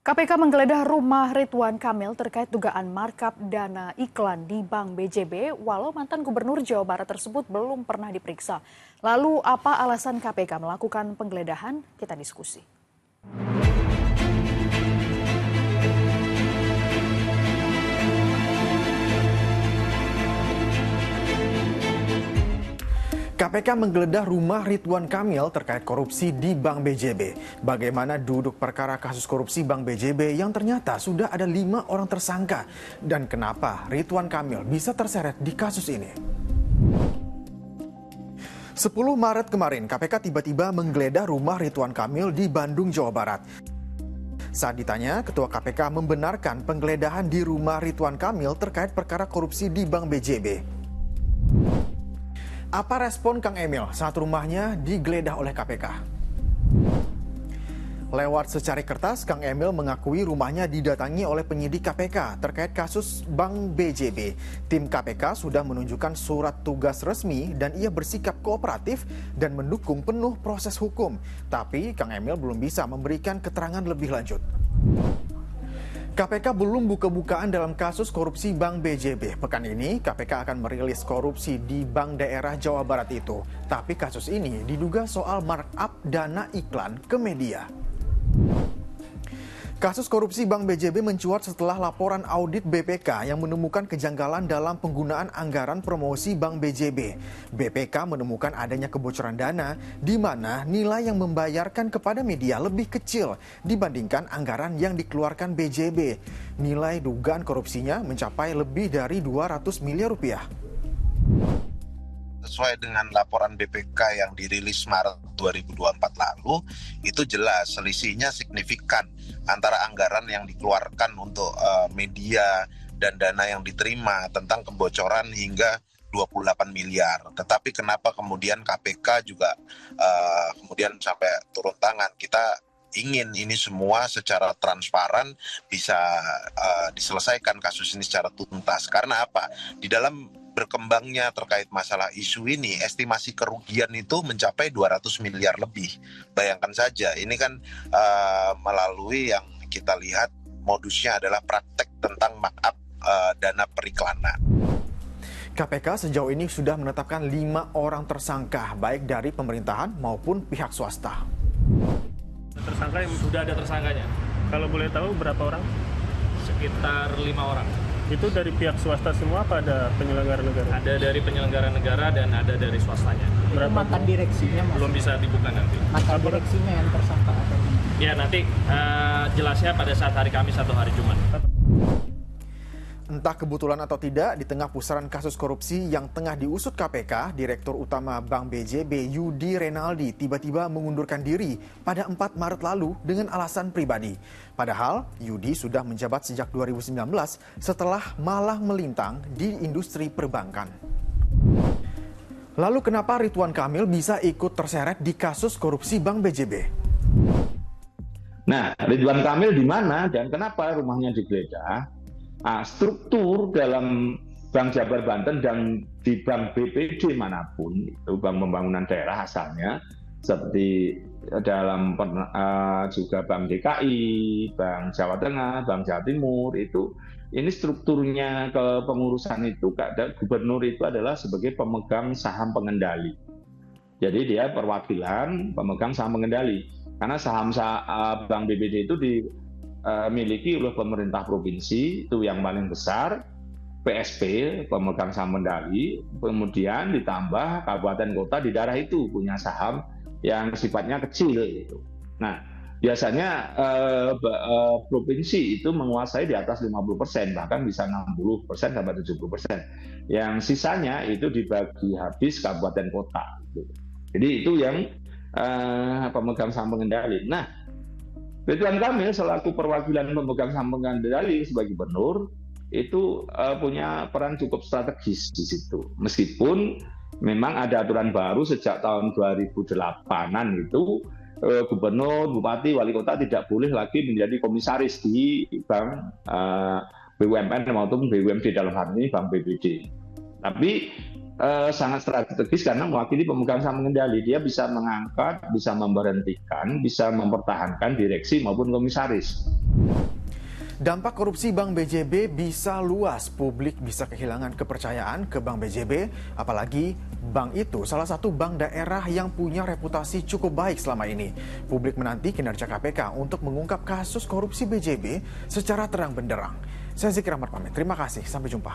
KPK menggeledah rumah Ridwan Kamil terkait dugaan markup dana iklan di Bank BJB, walau mantan Gubernur Jawa Barat tersebut belum pernah diperiksa. Lalu apa alasan KPK melakukan penggeledahan? Kita diskusi. KPK menggeledah rumah Ridwan Kamil terkait korupsi di Bank BJB. Bagaimana duduk perkara kasus korupsi Bank BJB yang ternyata sudah ada 5 orang tersangka. Dan kenapa Ridwan Kamil bisa terseret di kasus ini? 10 Maret kemarin, KPK tiba-tiba menggeledah rumah Ridwan Kamil di Bandung, Jawa Barat. Saat ditanya, Ketua KPK membenarkan penggeledahan di rumah Ridwan Kamil terkait perkara korupsi di Bank BJB. Apa respon Kang Emil saat rumahnya digeledah oleh KPK? Lewat secari kertas, Kang Emil mengakui rumahnya didatangi oleh penyidik KPK terkait kasus Bank BJB. Tim KPK sudah menunjukkan surat tugas resmi dan ia bersikap kooperatif dan mendukung penuh proses hukum. Tapi Kang Emil belum bisa memberikan keterangan lebih lanjut. KPK belum buka-bukaan dalam kasus korupsi Bank BJB. Pekan ini, KPK akan merilis korupsi di Bank Daerah Jawa Barat itu. Tapi kasus ini diduga soal markup dana iklan ke media. Kasus korupsi Bank BJB mencuat setelah laporan audit BPK yang menemukan kejanggalan dalam penggunaan anggaran promosi Bank BJB. BPK menemukan adanya kebocoran dana di mana nilai yang membayarkan kepada media lebih kecil dibandingkan anggaran yang dikeluarkan BJB. Nilai dugaan korupsinya mencapai lebih dari 200 miliar rupiah. Sesuai dengan laporan BPK yang dirilis Maret 2024 lalu, itu jelas selisihnya signifikan antara anggaran yang dikeluarkan untuk media dan dana yang diterima tentang kebocoran hingga 28 miliar. Tetapi kenapa kemudian KPK juga kemudian sampai turun tangan? Kita ingin ini semua secara transparan bisa diselesaikan kasus ini secara tuntas. Karena apa? Di dalam berkembangnya terkait masalah isu ini, estimasi kerugian itu mencapai 200 miliar lebih. Bayangkan saja, ini kan melalui yang kita lihat modusnya adalah praktek tentang markup dana periklanan. KPK sejauh ini sudah menetapkan 5 orang tersangka, baik dari pemerintahan maupun pihak swasta. Tersangka yang sudah ada tersangkanya. Kalau boleh tahu berapa orang? Sekitar 5 orang. Itu dari pihak swasta semua apa ada penyelenggara negara? Ada dari penyelenggara negara dan ada dari swastanya. Berapa mantan direksinya mas? Belum bisa dibuka nanti. Mantan direksinya yang tersangka atau Ya nanti jelasnya pada saat hari Kamis atau hari Jumat. Entah kebetulan atau tidak, di tengah pusaran kasus korupsi yang tengah diusut KPK, Direktur Utama Bank BJB Yudi Renaldi tiba-tiba mengundurkan diri pada 4 Maret lalu dengan alasan pribadi. Padahal Yudi sudah menjabat sejak 2019 setelah malah melintang di industri perbankan. Lalu kenapa Ridwan Kamil bisa ikut terseret di kasus korupsi Bank BJB? Nah, Ridwan Kamil di mana dan kenapa rumahnya digeledah? Struktur dalam Bank Jabar Banten dan di Bank BPD manapun, itu Bank Pembangunan Daerah asalnya, seperti dalam juga Bank DKI, Bank Jawa Tengah, Bank Jawa Timur, itu ini strukturnya kepengurusan itu, gubernur itu adalah sebagai pemegang saham pengendali. Jadi dia perwakilan pemegang saham pengendali. Karena saham Bank BPD itu dimiliki oleh pemerintah provinsi, itu yang paling besar, PSP, pemegang saham pengendali, kemudian ditambah kabupaten kota di daerah itu punya saham yang sifatnya kecil gitu. Nah, biasanya provinsi itu menguasai di atas 50%, bahkan bisa 60% sampai 70%. Yang sisanya itu dibagi habis kabupaten kota. Gitu. Jadi itu yang pemegang saham pengendali. Nah, Ridwan Kamil selaku perwakilan pemegang saham pengendali sebagai gubernur itu punya peran cukup strategis di situ. Meskipun memang ada aturan baru sejak tahun 2008-an itu gubernur, bupati, wali kota tidak boleh lagi menjadi komisaris di bank BUMN maupun BUMD, dalam hal ini Bank BPD. Tapi sangat strategis karena mewakili pemegang saham pengendali. Dia bisa mengangkat, bisa memberhentikan, bisa mempertahankan direksi maupun komisaris. Dampak korupsi Bank BJB bisa luas, publik bisa kehilangan kepercayaan ke Bank BJB, apalagi bank itu salah satu bank daerah yang punya reputasi cukup baik selama ini. Publik menanti kinerja KPK untuk mengungkap kasus korupsi BJB secara terang benderang. Saya Zikri Ahmad pamit, terima kasih, sampai jumpa.